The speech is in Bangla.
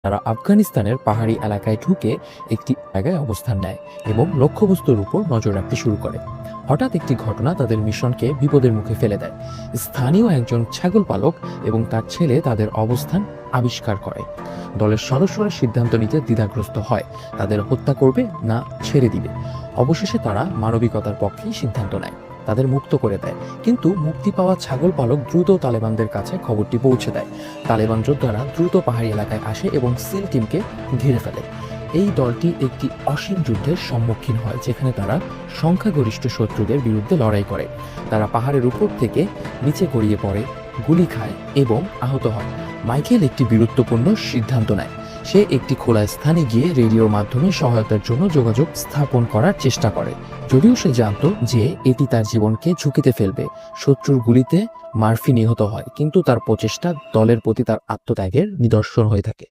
তারা আফগানিস্তানের পাহাড়ি এলাকায় ঢুকে একটি জায়গায় অবস্থান নেয় এবং লক্ষ্যবস্তুর উপর নজর রাখতে শুরু করে। হঠাৎ একটি ঘটনা তাদের মিশনকে বিপদের মুখে ফেলে দেয়। স্থানীয় একজন ছাগল পালক এবং তার ছেলে তাদের অবস্থান আবিষ্কার করে। দলের সদস্যরা সিদ্ধান্ত নিতে দ্বিধাগ্রস্ত হয়, তাদের হত্যা করবে না ছেড়ে দিবে। অবশেষে তারা মানবিকতার পক্ষেই সিদ্ধান্ত নেয়, তাদের মুক্ত করে দেয়। কিন্তু মুক্তি পাওয়া ছাগল পালক দ্রুত তালেবানদের কাছে খবরটি পৌঁছে দেয়। তালেবান যোদ্ধারা দ্রুত পাহাড়ি এলাকায় আসে এবং সিল টিমকে ঘিরে ফেলে। এই দলটি একটি অসীম যুদ্ধের সম্মুখীন হয়, যেখানে তারা সংখ্যাগরিষ্ঠ শত্রুদের বিরুদ্ধে লড়াই করে। তারা পাহাড়ের উপর থেকে নিচে গড়িয়ে পড়ে, গুলি খায় এবং আহত হয়। মাইকেল একটি গুরুত্বপূর্ণ সিদ্ধান্ত নেয়। সে একটি খোলা স্থানে গিয়ে রেডিওর মাধ্যমে সহায়তার জন্য যোগাযোগ স্থাপন করার চেষ্টা করে। যদিও সে জানত যে এটি তার জীবনকে ঝুঁকিতে ফেলবে। শত্রুর গুলিতে মার্ফি নিহত হয়, কিন্তু তার প্রচেষ্টা দলের প্রতি তার আত্মত্যাগের নিদর্শন হয়ে থাকে।